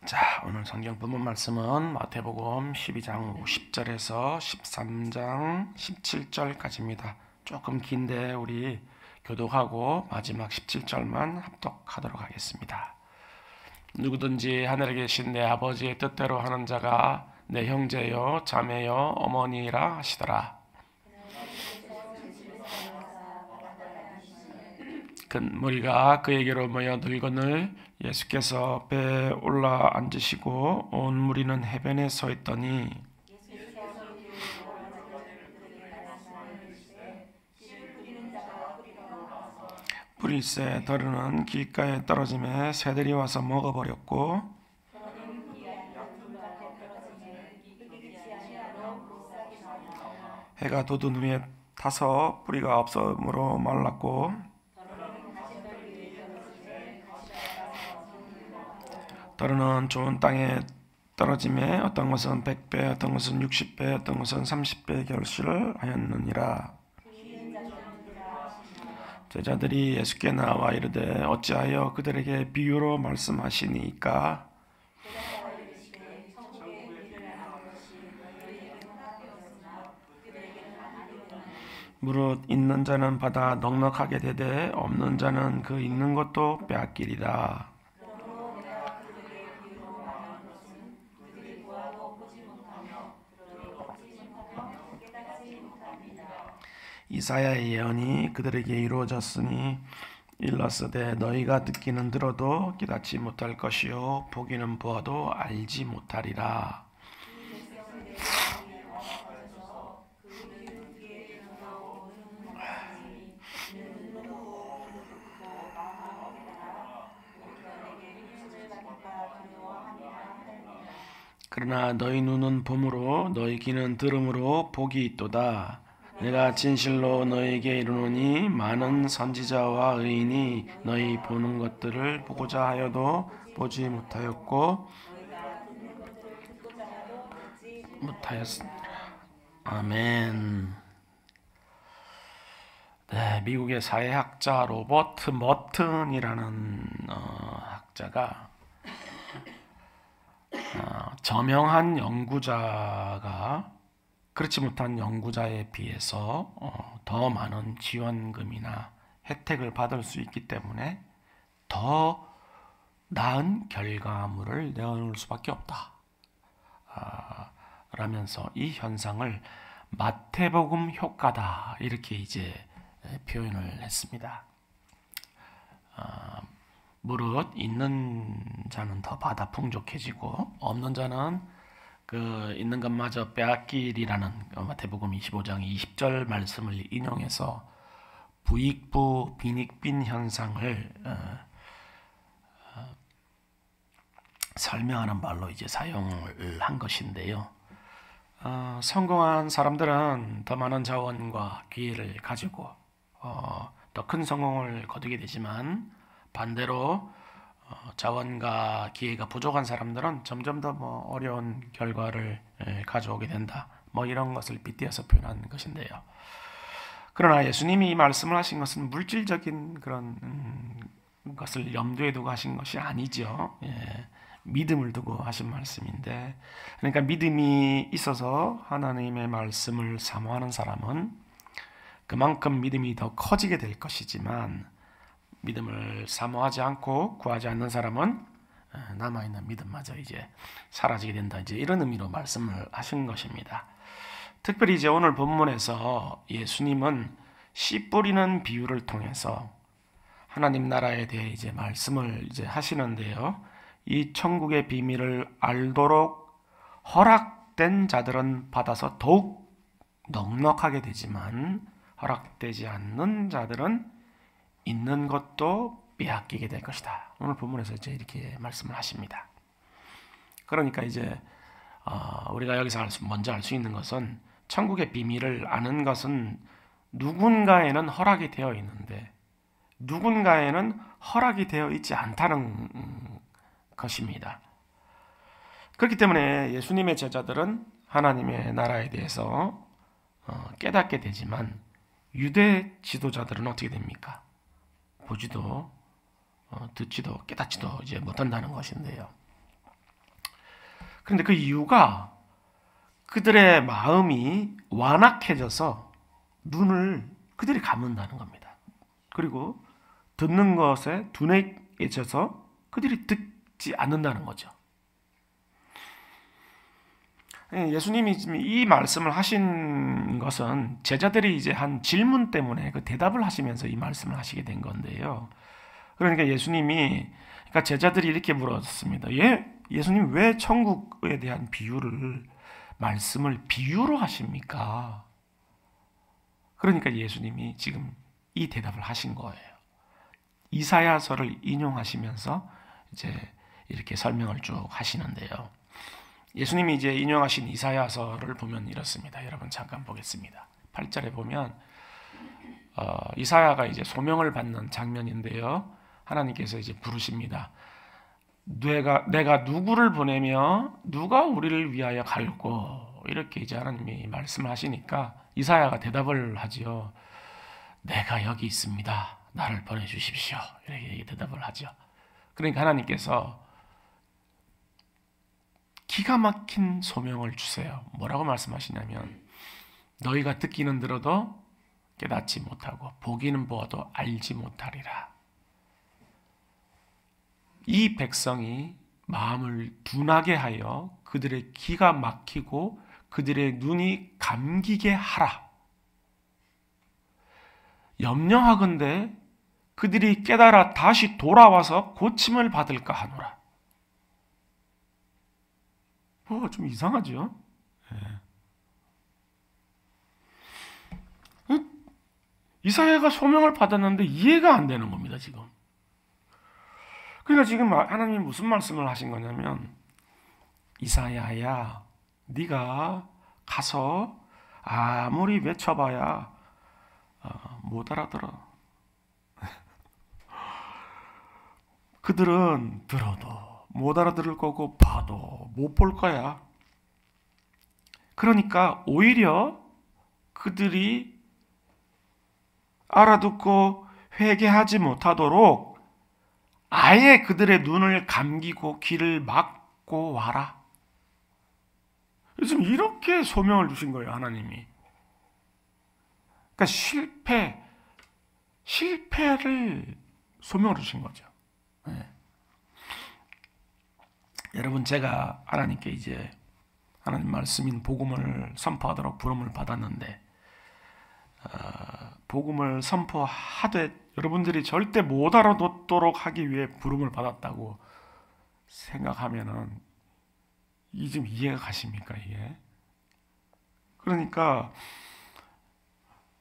자, 오늘 성경 본문 말씀은 마태복음 12장 10절에서 13장 17절까지입니다. 조금 긴데 우리 교독하고 마지막 17절만 합독하도록 하겠습니다. 누구든지 하늘에 계신 내 아버지의 뜻대로 하는 자가 내 형제요 자매요 어머니라 하시더라. 큰 무리가 그에게로 모여 늙거늘 예수께서 배에 올라 앉으시고 온 무리는 해변에 서 있더니 뿌릴새 더러는 길가에 떨어짐에 새들이 와서 먹어버렸고 해가 돋은 후에 타서 뿌리가 없어므로 말랐고 더러는 좋은 땅에 떨어짐에 어떤 것은 100배, 어떤 것은 60배, 어떤 것은 30배 결실을 하였느니라. 제자들이 예수께 나와 이르되 어찌하여 그들에게 비유로 말씀하시니까? 무릇 있는 자는 받아 넉넉하게 되되 없는 자는 그 있는 것도 빼앗기리라. 이사야의 예언이 그들에게 이루어졌으니 일렀으되 너희가 듣기는 들어도 깨닫지 못할 것이요 보기는 보아도 알지 못하리라. 그러나 너희 눈은 봄으로 너희 귀는 들음으로 복이 있도다. 내가 진실로 너희에게 이르노니 많은 선지자와 의인이 너희 보는 것들을 보고자 하여도 보지 못하였고 못하였습니다. 아멘. 네, 미국의 사회학자 로버트 머튼이라는 학자가 저명한 연구자가 그렇지 못한 연구자에 비해서 더 많은 지원금이나 혜택을 받을 수 있기 때문에 더 나은 결과물을 내놓을 수밖에 없다. 라면서 이 현상을 마태복음 효과다 이렇게 이제 표현을 했습니다. 무릇 있는 자는 더 받아 풍족해지고 없는 자는 그 있는 것마저 빼앗기리라는 마태복음 25장 20절 말씀을 인용해서 부익부 빈익빈 현상을 설명하는 말로 이제 사용을 한 것인데요. 성공한 사람들은 더 많은 자원과 기회를 가지고 더 큰 성공을 거두게 되지만 반대로 자원과 기회가 부족한 사람들은 점점 더 어려운 결과를 가져오게 된다. 이런 것을 빗대어서 표현한 것인데요. 그러나 예수님이 이 말씀을 하신 것은 물질적인 그런 것을 염두에 두고 하신 것이 아니죠. 믿음을 두고 하신 말씀인데, 그러니까 믿음이 있어서 하나님의 말씀을 사모하는 사람은 그만큼 믿음이 더 커지게 될 것이지만 믿음을 사모하지 않고 구하지 않는 사람은 남아있는 믿음마저 이제 사라지게 된다. 이제 이런 의미로 말씀을 하신 것입니다. 특별히 이제 오늘 본문에서 예수님은 씨 뿌리는 비유를 통해서 하나님 나라에 대해 이제 말씀을 이제 하시는데요. 이 천국의 비밀을 알도록 허락된 자들은 받아서 더욱 넉넉하게 되지만 허락되지 않는 자들은 있는 것도 빼앗기게 될 것이다. 오늘 본문에서 이제 이렇게 말씀을 하십니다. 그러니까 이제 우리가 여기서 먼저 알 수 있는 것은 천국의 비밀을 아는 것은 누군가에는 허락이 되어 있는데 누군가에는 허락이 되어 있지 않다는 것입니다. 그렇기 때문에 예수님의 제자들은 하나님의 나라에 대해서 깨닫게 되지만 유대 지도자들은 어떻게 됩니까? 보지도 듣지도 깨닫지도 이제 못한다는 것인데요. 그런데 그 이유가 그들의 마음이 완악해져서 눈을 그들이 감는다는 겁니다. 그리고 듣는 것에 둔해져서 그들이 듣지 않는다는 거죠. 예수님이 지금 이 말씀을 하신 것은 제자들이 이제 한 질문 때문에 그 대답을 하시면서 이 말씀을 하시게 된 건데요. 그러니까 그러니까 제자들이 이렇게 물었습니다. 예수님 왜 천국에 대한 말씀을 비유로 하십니까? 그러니까 예수님이 지금 이 대답을 하신 거예요. 이사야서를 인용하시면서 이제 이렇게 설명을 쭉 하시는데요. 예수님이 이제 인용하신 이사야서를 보면 이렇습니다. 여러분 잠깐 보겠습니다. 8절에 보면 이사야가 이제 소명을 받는 장면인데요. 하나님께서 이제 부르십니다. 내가 누구를 보내며 누가 우리를 위하여 갈고, 이렇게 이제 하나님이 말씀하시니까 이사야가 대답을 하지요. 내가 여기 있습니다. 나를 보내주십시오. 이렇게 대답을 하죠. 그러니까 하나님께서 기가 막힌 소명을 주세요. 뭐라고 말씀하시냐면 너희가 듣기는 들어도 깨닫지 못하고 보기는 보아도 알지 못하리라. 이 백성이 마음을 둔하게 하여 그들의 귀가 막히고 그들의 눈이 감기게 하라. 염려하건대 그들이 깨달아 다시 돌아와서 고침을 받을까 하노라. 좀 이상하죠? 이사야가 소명을 받았는데 이해가 안 되는 겁니다, 지금. 그러니까 지금 하나님이 무슨 말씀을 하신 거냐면, 이사야야, 네가 가서 아무리 외쳐봐야 못 알아들어. 그들은 들어도 못 알아들을 거고 봐도 못 볼 거야. 그러니까 오히려 그들이 알아듣고 회개하지 못하도록 아예 그들의 눈을 감기고 귀를 막고 와라. 요즘 이렇게 소명을 주신 거예요, 하나님이. 그러니까 실패를 소명을 주신 거죠. 네. 여러분, 제가 하나님께 이제 하나님 말씀인 복음을 선포하도록 부름을 받았는데, 복음을 선포하되 여러분들이 절대 못 알아듣도록 하기 위해 부름을 받았다고 생각하면은 이 좀 이해가 가십니까, 이게? 그러니까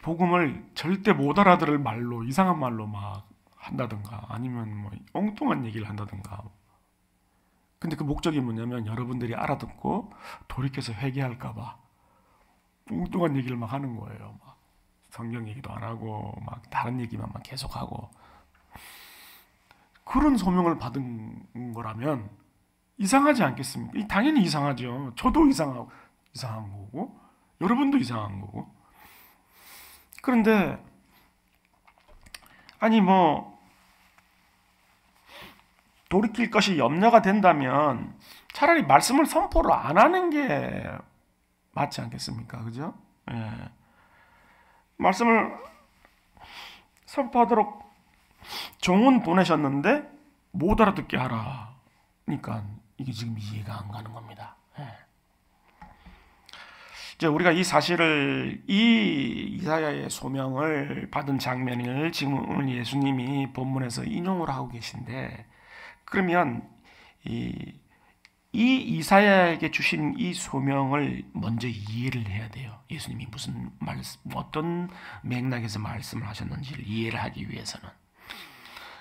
복음을 절대 못 알아들을 말로, 이상한 말로 막 한다든가 아니면 뭐 엉뚱한 얘기를 한다든가. 근데 그 목적이 뭐냐면 여러분들이 알아듣고 돌이켜서 회개할까봐 엉뚱한 얘기를 막 하는 거예요. 막 성경 얘기도 안 하고 막 다른 얘기만 막 계속하고. 그런 소명을 받은 거라면 이상하지 않겠습니까? 당연히 이상하죠. 저도 이상한 거고 여러분도 이상한 거고. 그런데 아니 뭐 돌이킬 것이 염려가 된다면 차라리 말씀을 선포를 안 하는 게 맞지 않겠습니까? 그죠? 예. 말씀을 선포하도록 종은 보내셨는데 못 알아듣게 하라. 그러니까 이게 지금 이해가 안 가는 겁니다. 예. 이제 우리가 이 사실을, 이 이사야의 소명을 받은 장면을 지금 오늘 예수님이 본문에서 인용을 하고 계신데, 그러면 이 이사야에게 주신 이 소명을 먼저 이해를 해야 돼요. 예수님이 무슨 어떤 맥락에서 말씀을 하셨는지를 이해를 하기 위해서는.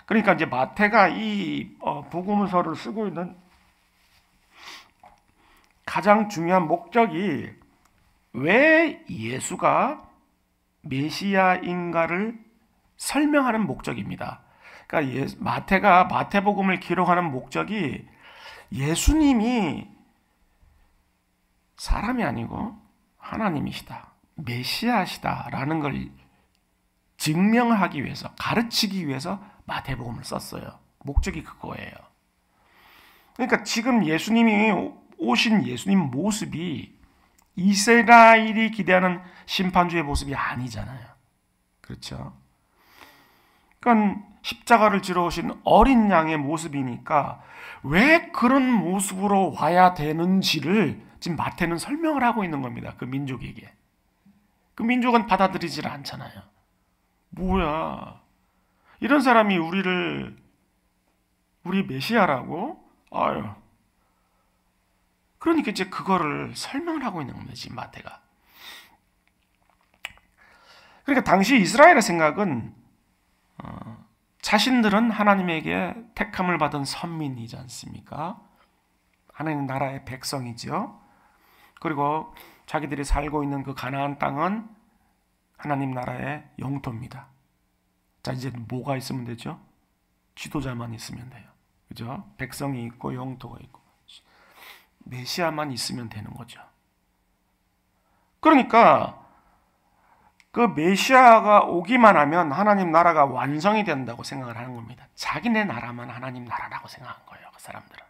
그러니까 이제 마태가 이 복음서를 쓰고 있는 가장 중요한 목적이 왜 예수가 메시아인가를 설명하는 목적입니다. 그러니까 마태가 마태복음을 기록하는 목적이 예수님이 사람이 아니고 하나님이시다, 메시아시다라는 걸 증명하기 위해서, 가르치기 위해서 마태복음을 썼어요. 목적이 그거예요. 그러니까 지금 예수님이 오신 예수님 모습이 이스라엘이 기대하는 심판주의 모습이 아니잖아요. 그렇죠? 그러니까 십자가를 지러 오신 어린 양의 모습이니까 왜 그런 모습으로 와야 되는지를 지금 마태는 설명을 하고 있는 겁니다. 그 민족에게. 그 민족은 받아들이질 않잖아요. 뭐야? 이런 사람이 우리 메시아라고? 아유. 그러니까 이제 그거를 설명을 하고 있는 겁니다. 지금 마태가. 그러니까 당시 이스라엘의 생각은 자신들은 하나님에게 택함을 받은 선민이지 않습니까? 하나님 나라의 백성이죠. 그리고 자기들이 살고 있는 그 가나안 땅은 하나님 나라의 영토입니다. 자, 이제 뭐가 있으면 되죠? 지도자만 있으면 돼요. 그죠? 백성이 있고 영토가 있고 메시아만 있으면 되는 거죠. 그러니까 그 메시아가 오기만 하면 하나님 나라가 완성이 된다고 생각을 하는 겁니다. 자기네 나라만 하나님 나라라고 생각한 거예요. 그 사람들은.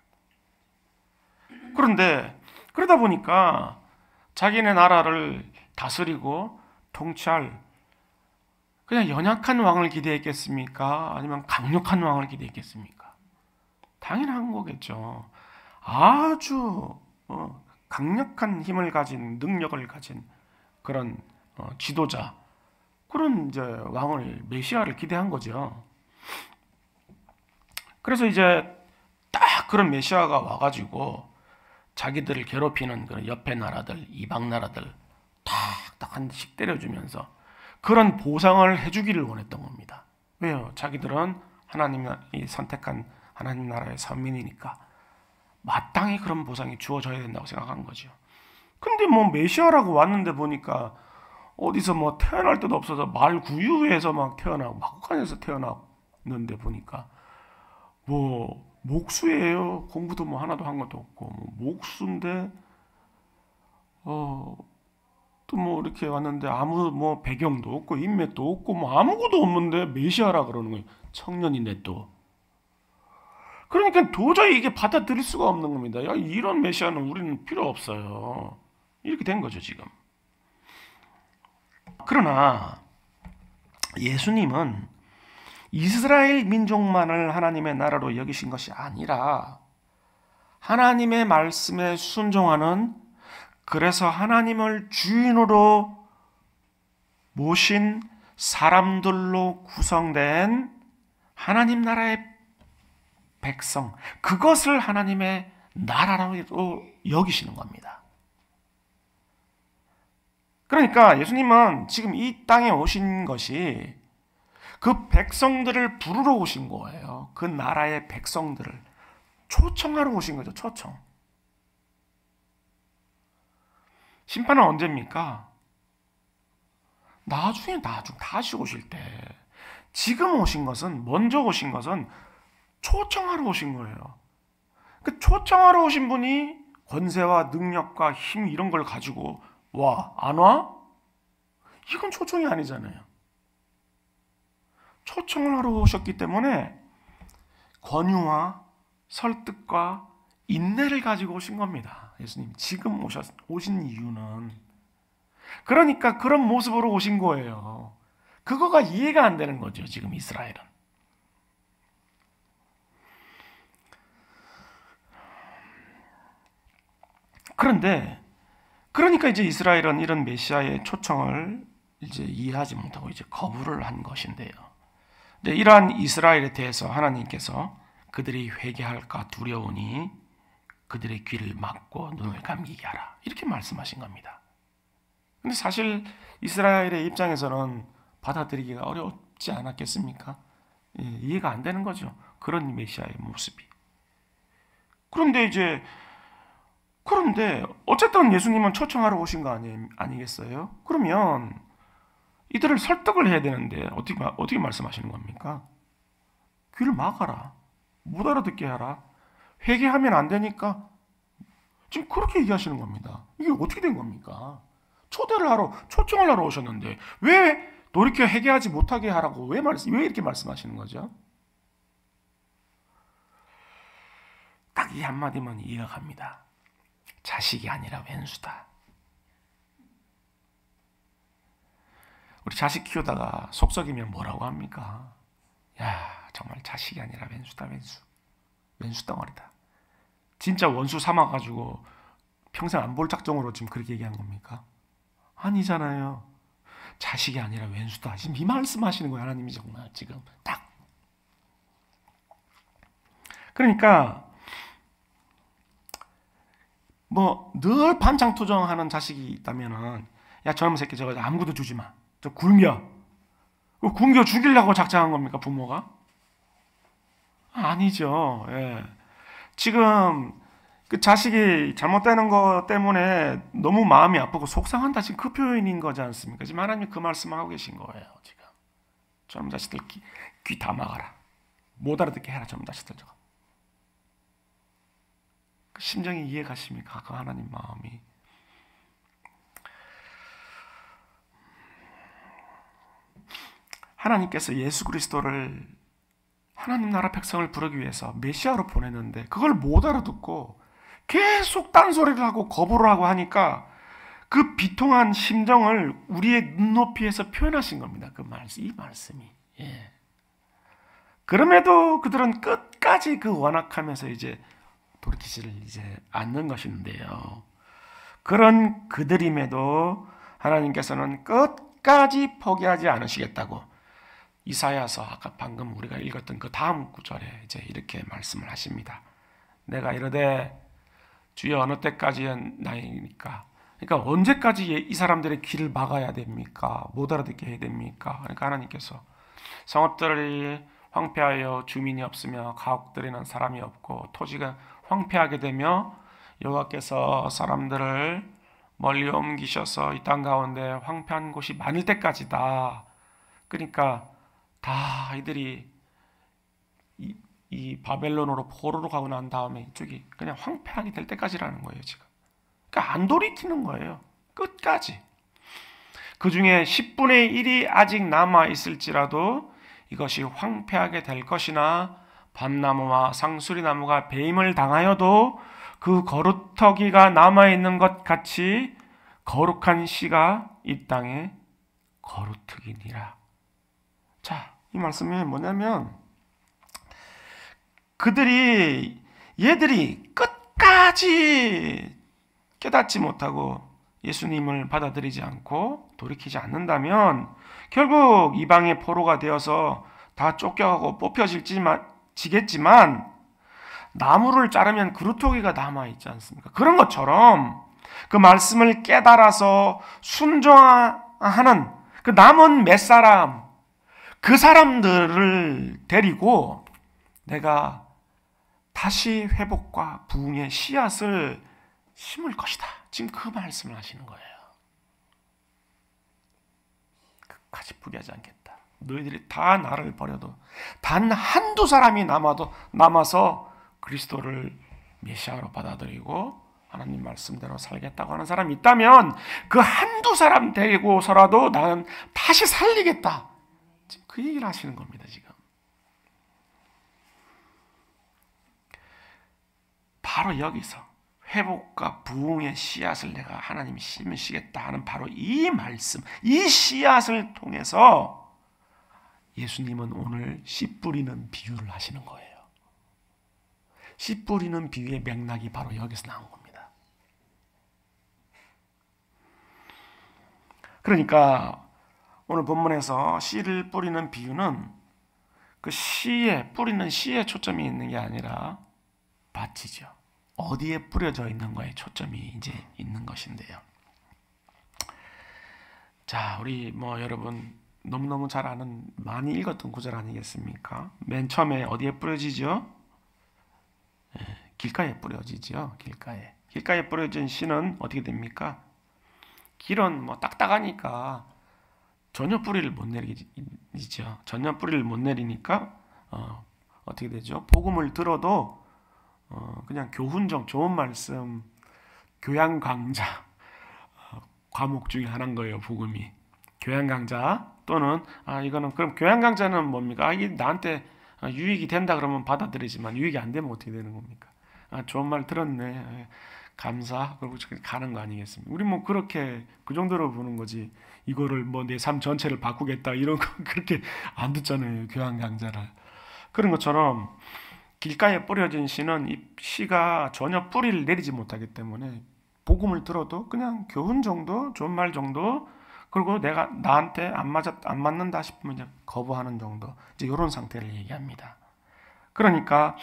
그런데 그러다 보니까 자기네 나라를 다스리고 통치할 그냥 연약한 왕을 기대했겠습니까? 아니면 강력한 왕을 기대했겠습니까? 당연한 거겠죠. 아주 강력한 힘을 가진 능력을 가진 그런 지도자, 그런 이제 왕을 메시아를 기대한 거죠. 그래서 이제 딱 그런 메시아가 와가지고 자기들을 괴롭히는 그런 옆에 나라들, 이방 나라들 딱 한 대씩 때려주면서 그런 보상을 해주기를 원했던 겁니다. 왜요? 자기들은 하나님이 선택한 하나님 나라의 선민이니까 마땅히 그런 보상이 주어져야 된다고 생각한 거죠. 근데 뭐 메시아라고 왔는데 보니까 어디서 뭐 태어날 데도 없어서 말 구유에서 막 태어나고 막간에서 태어났는데 보니까 뭐 목수예요. 공부도 뭐 하나도 한 것도 없고 뭐 목수인데 또 뭐 이렇게 왔는데 아무 뭐 배경도 없고 인맥도 없고 뭐 아무것도 없는데 메시아라 그러는 거예요. 청년인데 또. 그러니까 도저히 이게 받아들일 수가 없는 겁니다. 야, 이런 메시아는 우리는 필요 없어요. 이렇게 된 거죠, 지금. 그러나 예수님은 이스라엘 민족만을 하나님의 나라로 여기신 것이 아니라 하나님의 말씀에 순종하는, 그래서 하나님을 주인으로 모신 사람들로 구성된 하나님 나라의 백성, 그것을 하나님의 나라로 여기시는 겁니다. 그러니까 예수님은 지금 이 땅에 오신 것이 그 백성들을 부르러 오신 거예요. 그 나라의 백성들을 초청하러 오신 거죠. 초청. 심판은 언제입니까? 나중에 다시 오실 때. 지금 오신 것은, 먼저 오신 것은 초청하러 오신 거예요. 그 초청하러 오신 분이 권세와 능력과 힘 이런 걸 가지고 와, 안 와? 이건 초청이 아니잖아요. 초청을 하러 오셨기 때문에 권유와 설득과 인내를 가지고 오신 겁니다. 예수님 지금 오신 이유는 그러니까 그런 모습으로 오신 거예요. 그거가 이해가 안 되는 거죠. 지금 이스라엘은. 그런데 그러니까 이제 이스라엘은 이런 메시아의 초청을 이제 이해하지 못하고 이제 거부를 한 것인데요. 이제 이러한 이스라엘에 대해서 하나님께서 그들이 회개할까 두려우니 그들의 귀를 막고 눈을 감기게 하라, 이렇게 말씀하신 겁니다. 근데 사실 이스라엘의 입장에서는 받아들이기가 어렵지 않았겠습니까? 이해가 안 되는 거죠. 그런 메시아의 모습이. 그런데 어쨌든 예수님은 초청하러 오신 거 아니겠어요? 그러면 이들을 설득을 해야 되는데 어떻게 말씀하시는 겁니까? 귀를 막아라. 못 알아듣게 하라. 회개하면 안 되니까 지금 그렇게 얘기하시는 겁니다. 이게 어떻게 된 겁니까? 초청을 하러 오셨는데 왜 돌이켜 회개하지 못하게 하라고 왜 이렇게 말씀하시는 거죠? 딱 이 한마디만 이해가 갑니다. 자식이 아니라 왼수다. 우리 자식 키우다가 속썩이면 뭐라고 합니까? 야, 정말 자식이 아니라 왼수다, 왼수. 왼수 덩어리다. 진짜 원수 삼아가지고 평생 안 볼 작정으로 지금 그렇게 얘기한 겁니까? 아니잖아요. 자식이 아니라 왼수다. 지금 이 말씀하시는 거예요. 하나님이 정말 지금 딱. 그러니까 뭐 늘 반창투정하는 자식이 있다면은 야 저놈 새끼 저거 아무것도 주지 마. 저 굶겨. 굶겨 죽이려고 작정한 겁니까 부모가? 아니죠. 예. 지금 그 자식이 잘못되는 것 때문에 너무 마음이 아프고 속상한다. 지금 그 표현인 거지 않습니까? 지금 하나님 그 말씀하고 계신 거예요. 지금 저놈 자식들 귀 다 막아라. 못 알아듣게 해라. 저놈 자식들 저거. 그 심정이 이해가십니까? 그 하나님 마음이. 하나님께서 예수 그리스도를 하나님 나라 백성을 부르기 위해서 메시아로 보냈는데 그걸 못 알아듣고 계속 딴소리를 하고 거부를 하고 하니까 그 비통한 심정을 우리의 눈높이에서 표현하신 겁니다. 그 말씀, 이 말씀이. 예. 그럼에도 그들은 끝까지 그 완악하면서 이제 돌이키지를 이제 않는 것인데요. 그런 그들임에도 하나님께서는 끝까지 포기하지 않으시겠다고 이사야서 아까 방금 우리가 읽었던 그 다음 구절에 이제 이렇게 말씀을 하십니다. 내가 이르되 주여 어느 때까지나이니까. 그러니까 언제까지 이 사람들의 귀를 막아야 됩니까? 못 알아듣게 해야 됩니까? 그러니까 하나님께서 성읍들이 황폐하여 주민이 없으며 가옥들에는 사람이 없고 토지가 황폐하게 되며 여호와께서 사람들을 멀리 옮기셔서 이 땅 가운데 황폐한 곳이 많을 때까지다. 그러니까 다 이들이 이 바벨론으로 포로로 가고 난 다음에 이쪽이 그냥 황폐하게 될 때까지라는 거예요, 지금. 그러니까 안 돌이키는 거예요. 끝까지. 그 중에 10분의 1이 아직 남아 있을지라도 이것이 황폐하게 될 것이나 밤나무와 상수리나무가 배임을 당하여도 그 거루터기가 남아 있는 것 같이 거룩한 씨가 이 땅에 거루트기니라. 자, 이 말씀이 뭐냐면 얘들이 끝까지 깨닫지 못하고 예수님을 받아들이지 않고 돌이키지 않는다면 결국 이방의 포로가 되어서 다 쫓겨가고 뽑혀지겠지만 나무를 자르면 그루터기가 남아있지 않습니까? 그런 것처럼 그 말씀을 깨달아서 순종하는 그 남은 몇 사람, 그 사람들을 데리고 내가 다시 회복과 부흥의 씨앗을 심을 것이다. 지금 그 말씀을 하시는 거예요. 끝까지 포기하지 않겠다. 너희들이 다 나를 버려도 단 한두 사람이 남아서 그리스도를 메시아로 받아들이고 하나님 말씀대로 살겠다고 하는 사람이 있다면 그 한두 사람 데리고서라도 나는 다시 살리겠다. 지금 그 얘기를 하시는 겁니다. 지금. 바로 여기서 회복과 부흥의 씨앗을 내가 하나님이 심으시겠다 하는 바로 이 말씀, 이 씨앗을 통해서 예수님은 오늘 씨 뿌리는 비유를 하시는 거예요. 씨 뿌리는 비유의 맥락이 바로 여기서 나온 겁니다. 그러니까 오늘 본문에서 씨를 뿌리는 비유는 그 뿌리는 씨에 초점이 있는 게 아니라 밭이죠. 어디에 뿌려져 있는 거에 초점이 이제 있는 것인데요. 자, 우리 여러분 너무너무 잘 아는 많이 읽었던 구절 아니겠습니까? 맨 처음에 어디에 뿌려지죠? 길가에 뿌려지죠. 길가에 뿌려진 씨는 어떻게 됩니까? 길은 딱딱하니까 전혀 뿌리를 못 내리죠. 전혀 뿌리를 못 내리니까 어떻게 되죠? 복음을 들어도 그냥 교훈적 좋은 말씀, 교양 강좌 과목 중에 하나인 거예요. 복음이 교양 강좌 또는 이거는 그럼 교양 강좌는 뭡니까? 이게 나한테 유익이 된다 그러면 받아들이지만 유익이 안 되면 어떻게 되는 겁니까? 좋은 말 들었네. 감사 그리고 가는 거 아니겠습니까? 우리 뭐 그렇게 그 정도로 보는 거지. 이거를 뭐 내 삶 전체를 바꾸겠다 이런 거 그렇게 안 듣잖아요. 교양 강좌를. 그런 것처럼 길가에 뿌려진 씨는 이 씨가 전혀 뿌리를 내리지 못하기 때문에 복음을 들어도 그냥 교훈 정도, 좋은 말 정도, 그리고 내가 나한테 안 맞는다 싶으면 이제 거부하는 정도, 이제 이런 상태를 얘기합니다. 그러니까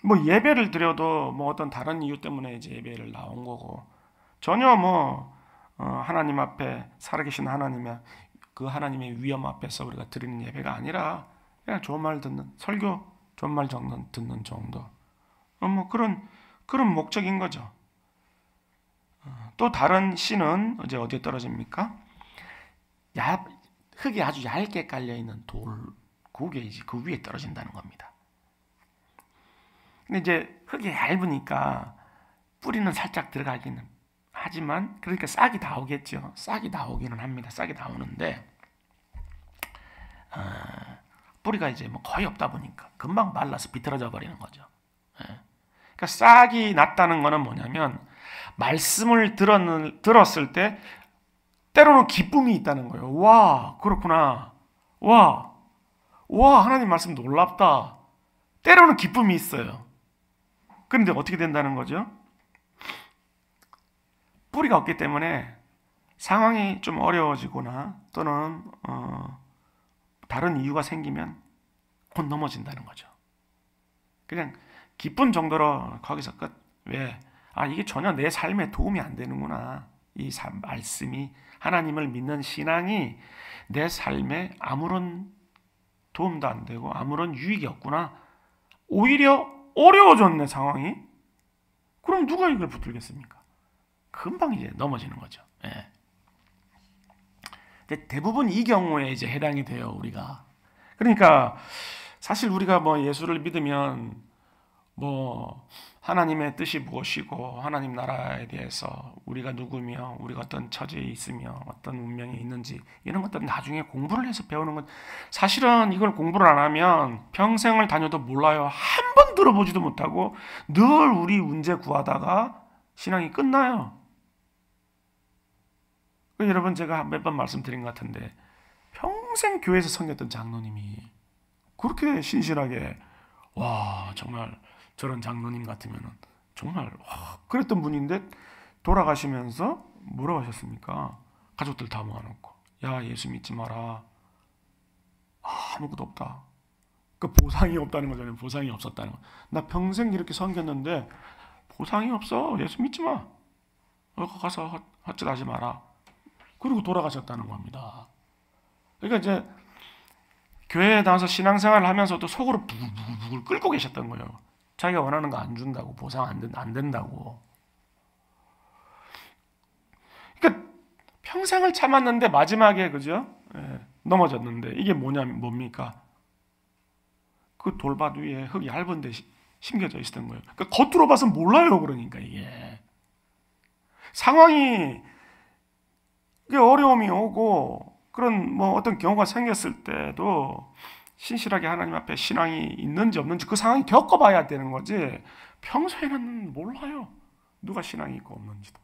뭐 예배를 드려도 뭐 어떤 다른 이유 때문에 이제 예배를 나온 거고, 전혀 뭐 하나님 앞에 살아계신 하나님의 그 하나님의 위엄 앞에서 우리가 드리는 예배가 아니라 그냥 좋은 말 듣는 설교, 좋은 말 듣는 정도, 뭐 그런 목적인 거죠. 또 다른 씨는 이제 어디에 떨어집니까? 흙이 아주 얇게 깔려 있는 돌국에 이제 그 위에 떨어진다는 겁니다. 근데 이제 흙이 얇으니까 뿌리는 살짝 들어가기는 하지만, 그러니까 싹이 나오겠죠. 싹이 나오기는 합니다. 싹이 나오는데 뿌리가 이제 뭐 거의 없다 보니까 금방 말라서 비틀어져 버리는 거죠. 그러니까 싹이 났다는 거는 뭐냐면 말씀을 들었을 때 때로는 기쁨이 있다는 거예요. 와, 그렇구나. 와, 하나님 말씀 놀랍다. 때로는 기쁨이 있어요. 그런데 어떻게 된다는 거죠? 뿌리가 없기 때문에 상황이 좀 어려워지거나 또는 다른 이유가 생기면 곧 넘어진다는 거죠. 그냥 기쁜 정도로 거기서 끝. 왜? 이게 전혀 내 삶에 도움이 안 되는구나. 이 말씀이, 하나님을 믿는 신앙이 내 삶에 아무런 도움도 안 되고 아무런 유익이 없구나. 오히려 어려워졌네, 상황이. 그럼 누가 이걸 붙들겠습니까? 금방 이제 넘어지는 거죠. 예. 대부분 이 경우에 이제 해당이 돼요, 우리가. 그러니까 사실 우리가 뭐 예수를 믿으면 뭐 하나님의 뜻이 무엇이고 하나님 나라에 대해서 우리가 누구며 우리가 어떤 처지에 있으며 어떤 운명이 있는지 이런 것들은 나중에 공부를 해서 배우는 건, 사실은 이걸 공부를 안 하면 평생을 다녀도 몰라요. 한 번 들어보지도 못하고 늘 우리 문제 구하다가 신앙이 끝나요. 여러분, 제가 몇 번 말씀드린 것 같은데 평생 교회에서 섬겼던 장로님이 그렇게 신실하게, 와, 정말 저런 장로님 같으면 정말 그랬던 분인데 돌아가시면서 뭐라고 하셨습니까? 가족들 다 모아놓고, 야, 예수 믿지 마라. 아무것도 없다. 그 보상이 없다는 거잖아요. 보상이 없었다는 거. 나 평생 이렇게 섬겼는데 보상이 없어. 예수 믿지 마. 가서 헛짓하지 마라. 그리고 돌아가셨다는 겁니다. 그러니까 이제 교회에 나와서 신앙생활을 하면서도 속으로 부글부글 끓고 계셨던 거예요. 자기가 원하는 거 안 준다고, 보상 안 된다고. 그러니까 평생을 참았는데 마지막에, 그죠? 넘어졌는데 이게 뭡니까? 그 돌밭 위에 흙이 얇은 데 심겨져 있었던 거예요. 그러니까 겉으로 봐서 몰라요. 그러니까 이게 상황이, 어려움이 오고 그런 뭐 어떤 경우가 생겼을 때도 신실하게 하나님 앞에 신앙이 있는지 없는지 그 상황이 겪어봐야 되는 거지, 평소에는 몰라요. 누가 신앙이 있고 없는지도.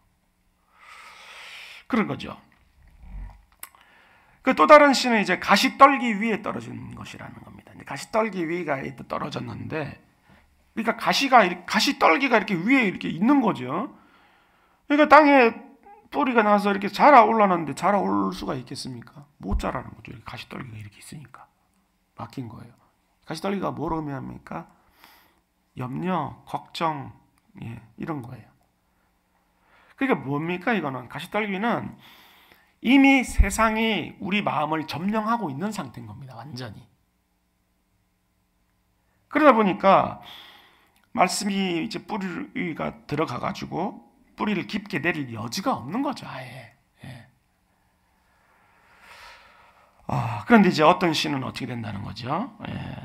그런 거죠. 그 또 다른 씨는 이제 가시떨기 위에 떨어진 것이라는 겁니다. 가시떨기 위가 떨어졌는데, 그러니까 가시떨기가 이렇게 위에 이렇게 있는 거죠. 그러니까 땅에 뿌리가 나서 이렇게 자라올라는데 자라올 수가 있겠습니까? 못 자라는 거죠. 가시떨기가 이렇게 있으니까 막힌 거예요. 가시떨기가 뭘 의미합니까? 염려, 걱정, 이런 거예요. 그러니까 뭡니까? 이거는, 가시떨기는 이미 세상이 우리 마음을 점령하고 있는 상태인 겁니다. 완전히. 그러다 보니까 말씀이 이제 뿌리가 들어가가지고 뿌리를 깊게 내릴 여지가 없는 거죠, 아예. 그런데 이제 어떤 씨는 어떻게 된다는 거죠?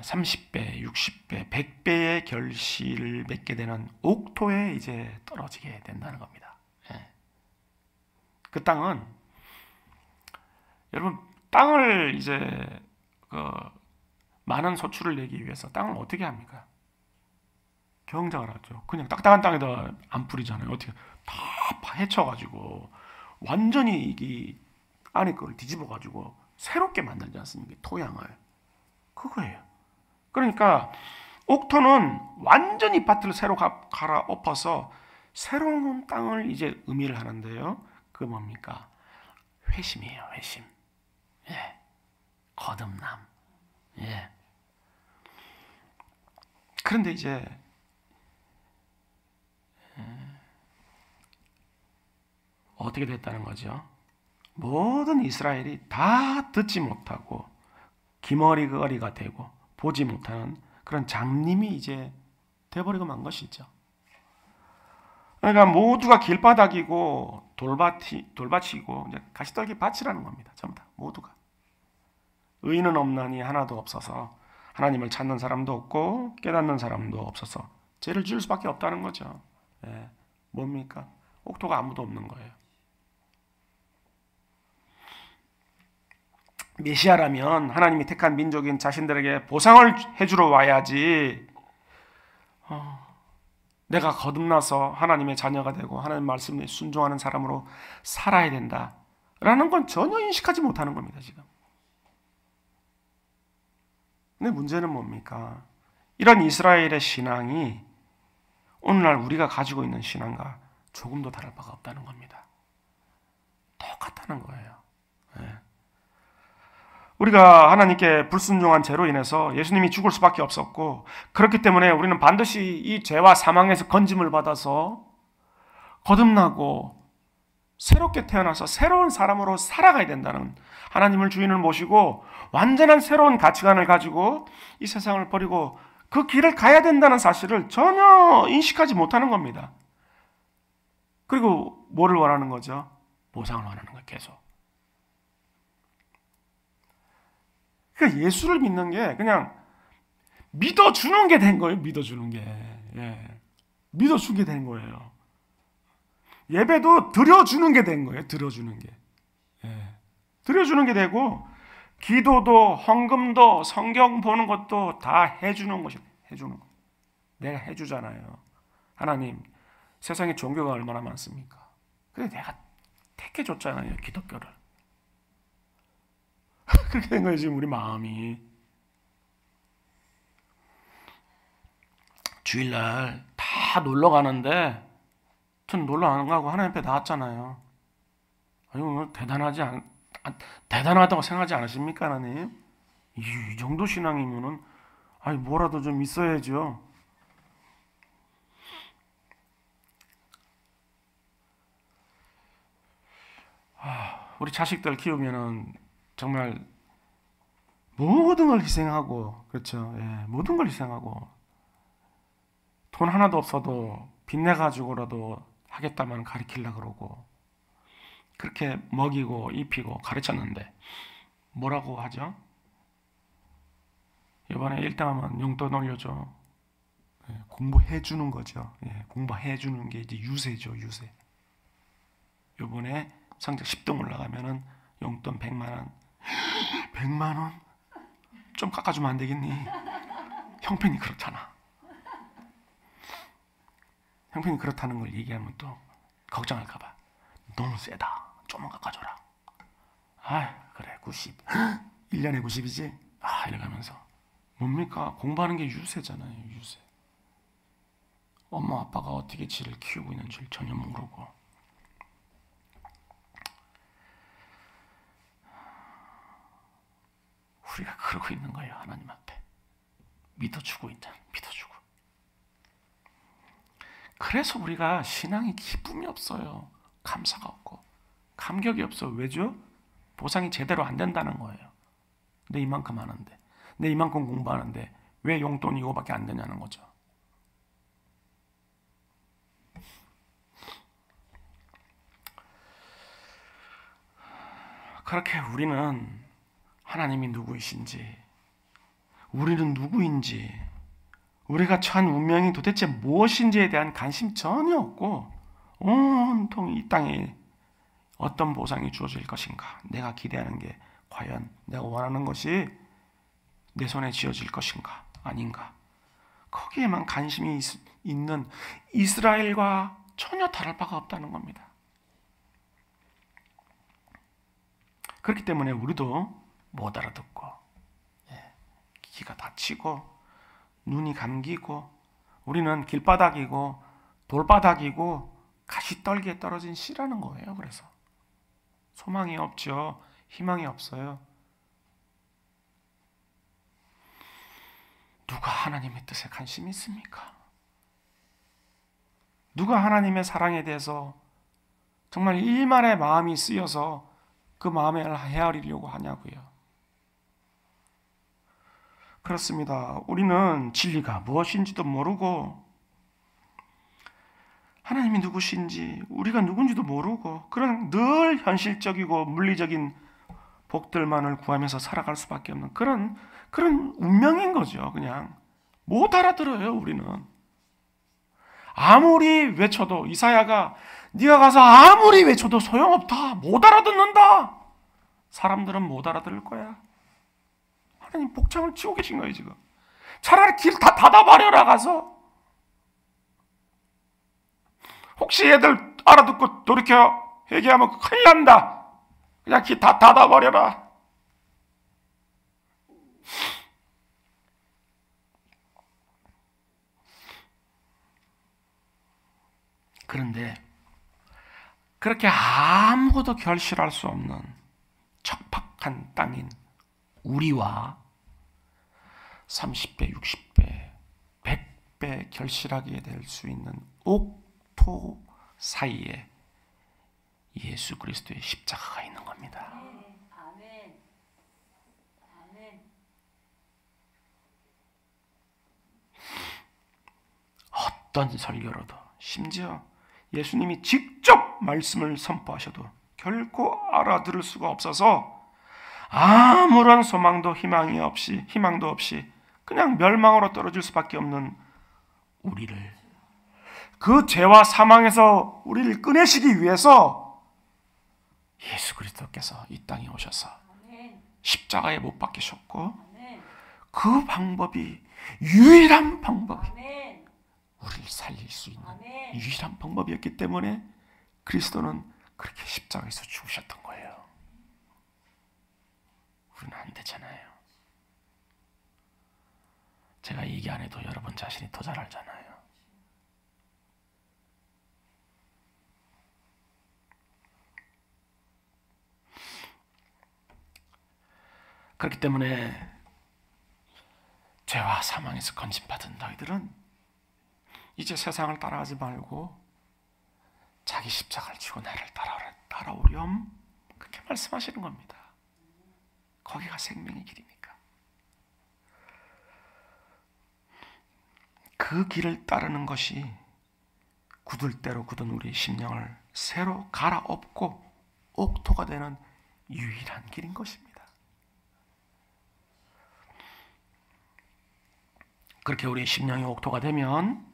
30배, 60배, 100배의 결실을 맺게 되는 옥토에 이제 떨어지게 된다는 겁니다. 그 땅은, 여러분, 땅을 이제 많은 소출을 내기 위해서 땅을 어떻게 합니까? 경작을 하죠. 그냥 딱딱한 땅에다 안 뿌리잖아요. 어떻게 다 헤쳐가지고 완전히 이 안에 걸 뒤집어가지고 새롭게 만들지 않습니까? 토양을. 그거예요. 그러니까 옥토는 완전히 밭을 새로 갈아엎어서 새로운 땅을 이제 의미를 하는데요. 그 뭡니까? 회심이에요. 회심. 예. 거듭남. 예. 그런데 이제 어떻게 됐다는 거죠? 모든 이스라엘이 다 듣지 못하고 기머리거리가 되고 보지 못하는 그런 장님이 이제 돼버리고 만 것이죠. 그러니까 모두가 길바닥이고 돌밭이고 이제 가시떨기 밭이라는 겁니다. 전부 다 모두가. 의인은 없나니 하나도 없어서 하나님을 찾는 사람도 없고 깨닫는 사람도 없어서 죄를 지을 수밖에 없다는 거죠. 예. 뭡니까? 옥토가 아무도 없는 거예요. 메시아라면 하나님이 택한 민족인 자신들에게 보상을 해주러 와야지 내가 거듭나서 하나님의 자녀가 되고 하나님 말씀에 순종하는 사람으로 살아야 된다라는 건 전혀 인식하지 못하는 겁니다. 지금. 근데 문제는 뭡니까? 이런 이스라엘의 신앙이 오늘날 우리가 가지고 있는 신앙과 조금도 다를 바가 없다는 겁니다. 똑같다는 거예요. 네. 우리가 하나님께 불순종한 죄로 인해서 예수님이 죽을 수밖에 없었고 그렇기 때문에 우리는 반드시 이 죄와 사망에서 건짐을 받아서 거듭나고 새롭게 태어나서 새로운 사람으로 살아가야 된다는 하나님을 주인을 모시고 완전한 새로운 가치관을 가지고 이 세상을 버리고 그 길을 가야 된다는 사실을 전혀 인식하지 못하는 겁니다. 그리고 뭐를 원하는 거죠? 보상을 원하는 거예요. 계속. 그러니까 예수를 믿는 게 그냥 믿어주는 게 된 거예요. 믿어주는 게. 예. 믿어주게 된 거예요. 예배도 드려주는 게 된 거예요. 드려주는 게. 예. 드려주는 게 되고 기도도 헌금도 성경 보는 것도 다 해주는 것이 해주는 거. 내가 해주잖아요. 하나님 세상에 종교가 얼마나 많습니까? 근데 내가 택해줬잖아요. 기독교를. 그렇게 된 거예요. 지금 우리 마음이. 주일날 다 놀러 가는데 전 놀러 안 가고 하나님 앞에 나왔잖아요. 아니 대단하다고 생각하지 않으십니까, 하나님? 이 정도 신앙이면은 아니 뭐라도 좀 있어야죠. 우리 자식들 키우면은 정말 모든 걸 희생하고, 그렇죠? 예, 모든 걸 희생하고 돈 하나도 없어도 빚내가지고라도 하겠다면 가르치려고 그러고 그렇게 먹이고 입히고 가르쳤는데 뭐라고 하죠? 이번에 1등하면 용돈 올려줘. 예, 공부해주는 거죠. 예, 공부해주는 게 이제 유세죠. 유세. 이번에 성적 10등 올라가면은 용돈 100만 원. 100만 원? 좀 깎아주면 안 되겠니? 형편이 그렇잖아. 형편이 그렇다는 걸 얘기하면 또 걱정할까봐. 너무 세다. 좀만 깎아줘라. 아, 그래 90. 1년에 90이지? 아, 이러면서 뭡니까? 공부하는 게 유세잖아요. 유세. 엄마 아빠가 어떻게 지를 키우고 있는지를 전혀 모르고 우리가 그러고 있는 거예요. 하나님 앞에 믿어주고 믿어주고. 그래서 우리가 신앙이 기쁨이 없어요. 감사가 없고 감격이 없어. 왜죠? 보상이 제대로 안 된다는 거예요. 내 이만큼 하는데, 내 이만큼 공부하는데 왜 용돈이 이거밖에 안 되냐는 거죠. 그렇게 우리는 하나님이 누구이신지, 우리는 누구인지, 우리가 처한 운명이 도대체 무엇인지에 대한 관심 전혀 없고 온통 이 땅에 어떤 보상이 주어질 것인가, 내가 기대하는 게 과연 내가 원하는 것이 내 손에 쥐어질 것인가 아닌가, 거기에만 관심이 있는 이스라엘과 전혀 다를 바가 없다는 겁니다. 그렇기 때문에 우리도 못 알아듣고 귀가 닫히고 눈이 감기고 우리는 길바닥이고 돌바닥이고 가시떨기에 떨어진 씨라는 거예요. 그래서 소망이 없죠. 희망이 없어요. 누가 하나님의 뜻에 관심이 있습니까? 누가 하나님의 사랑에 대해서 정말 일말의 마음이 쓰여서 그 마음을 헤아리려고 하냐고요. 그렇습니다. 우리는 진리가 무엇인지도 모르고 하나님이 누구신지 우리가 누군지도 모르고 그런 늘 현실적이고 물리적인 복들만을 구하면서 살아갈 수밖에 없는 그런 운명인 거죠. 그냥 못 알아들어요. 우리는 아무리 외쳐도 이사야가 네가 가서 아무리 외쳐도 소용없다. 못 알아듣는다. 사람들은 못 알아들을 거야. 하나님 복장을 치고 계신 거예요. 지금 차라리 길 다 닫아버려라. 가서 혹시 애들 알아듣고 돌이켜 회개하면 큰일 난다. 그냥 길 다 닫아버려라. 그런데 그렇게 아무것도 결실할 수 없는 척박한 땅인 우리와 30배, 60배, 100배 결실하게 될 수 있는 옥토 사이에 예수 그리스도의 십자가가 있는 겁니다. 아멘. 아멘. 어떤 설교로도 심지어 예수님이 직접 말씀을 선포하셔도 결코 알아들을 수가 없어서 아무런 소망도 희망도 없이 그냥 멸망으로 떨어질 수밖에 없는 우리를 그 죄와 사망에서 우리를 꺼내시기 위해서 예수 그리스도께서 이 땅에 오셔서 십자가에 못 박히셨고 그 방법이 유일한 방법이 우리를 살릴 수 있는 유일한 방법이었기 때문에 그리스도는 그렇게 십자가에서 죽으셨던 거예요. 우리는 안 되잖아요. 제가 얘기 안 해도 여러분 자신이 더 잘 알잖아요. 그렇기 때문에 죄와 사망에서 건진받은 너희들은 이제 세상을 따라가지 말고 자기 십자가를 지고 나를 따라오렴 그렇게 말씀하시는 겁니다. 거기가 생명의 길이니까. 그 길을 따르는 것이 굳을 대로 굳은 우리의 심령을 새로 갈아엎고 옥토가 되는 유일한 길인 것입니다. 그렇게 우리의 심령이 옥토가 되면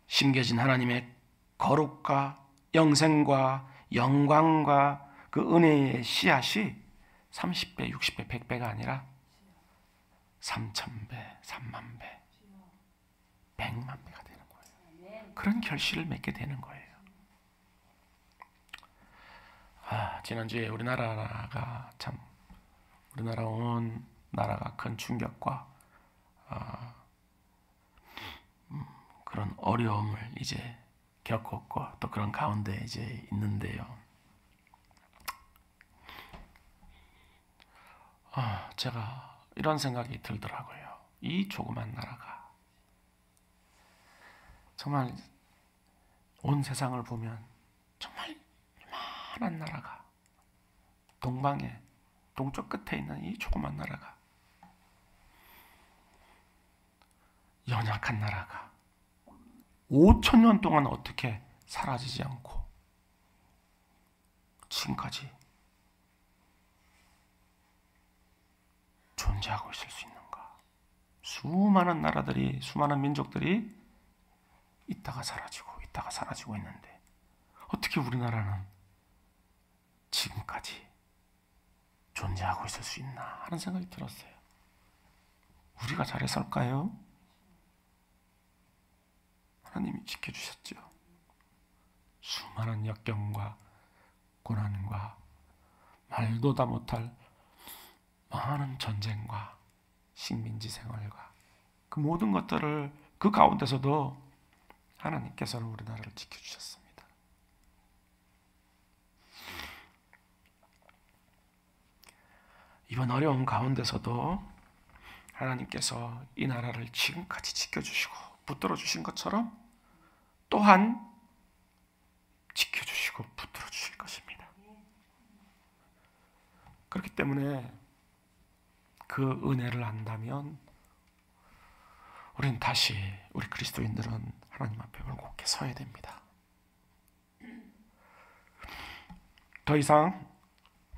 심겨진 하나님의 거룩과 영생과 영광과 그 은혜의 씨앗이 30배, 60배, 100배가 아니라 3000배, 30,000배, 100만 배가 되는 거예요. 그런 결실을 맺게 되는 거예요. 지난주에 우리나라가 우리나라 온 나라가 큰 충격과 그런 어려움을 이제 겪었고 또 그런 가운데 이제 있는데요. 제가 이런 생각이 들더라고요. 이 조그만 나라가 정말 온 세상을 보면 정말 많은 나라가 동방의 동쪽 끝에 있는 이 조그만 나라가 연약한 나라가 5,000년 동안 어떻게 사라지지 않고 지금까지 존재하고 있을 수 있는가? 수많은 나라들이, 수많은 민족들이 있다가 사라지고 있는데 어떻게 우리나라는 지금까지 존재하고 있을 수 있나 하는 생각이 들었어요. 우리가 잘했을까요? 하나님이 지켜주셨죠. 수많은 역경과 고난과 말도 다 못할 많은 전쟁과 식민지 생활과 그 모든 것들을 그 가운데서도 하나님께서는 우리나라를 지켜주셨습니다. 이번 어려운 가운데서도 하나님께서 이 나라를 지금까지 지켜주시고 붙들어 주신 것처럼 또한 지켜주시고 붙들어 주실 것입니다. 그렇기 때문에 그 은혜를 안다면 우리는 다시 우리 그리스도인들은 하나님 앞에 올곧게 서야 됩니다. 더 이상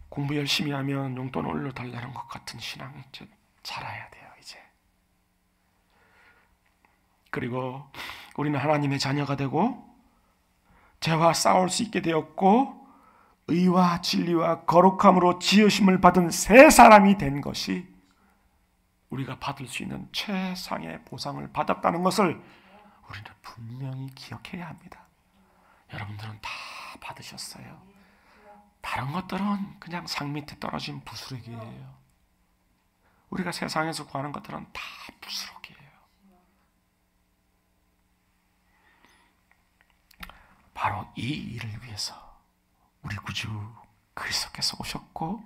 공부 열심히 하면 용돈 올려달라는 것 같은 신앙이 이제 자라야 돼요. 이제. 그리고 우리는 하나님의 자녀가 되고 죄와 싸울 수 있게 되었고 의와 진리와 거룩함으로 지으심을 받은 새 사람이 된 것이 우리가 받을 수 있는 최상의 보상을 받았다는 것을 우리는 분명히 기억해야 합니다. 여러분들은 다 받으셨어요. 다른 것들은 그냥 상 밑에 떨어진 부스러기예요. 우리가 세상에서 구하는 것들은 다 부스러기예요. 바로 이 일을 위해서 우리 구주 그리스도께서 오셨고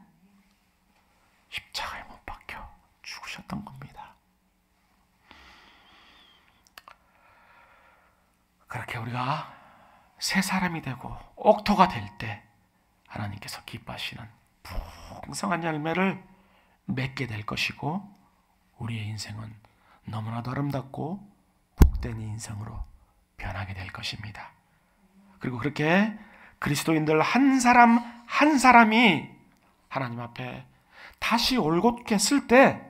십자가에 못 박혀 죽으셨던 겁니다. 그렇게 우리가 새 사람이 되고 옥토가 될 때 하나님께서 기뻐하시는 풍성한 열매를 맺게 될 것이고 우리의 인생은 너무나도 아름답고 복된 인생으로 변하게 될 것입니다. 그리고 그렇게 그리스도인들 한 사람 한 사람이 하나님 앞에 다시 올곧게 쓸 때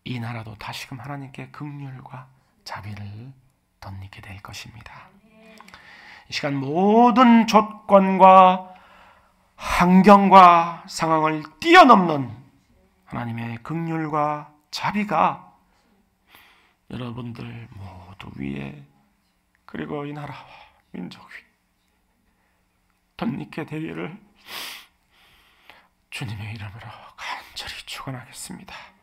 이 나라도 다시금 하나님께 긍휼과 자비를 덧입게 될 것입니다. 이 시간 모든 조건과 환경과 상황을 뛰어넘는 하나님의 긍휼과 자비가 여러분들 모두 위에 그리고 이 나라와 민족 위에 덧입게 되기를 주님의 이름으로 간절히 축원하겠습니다.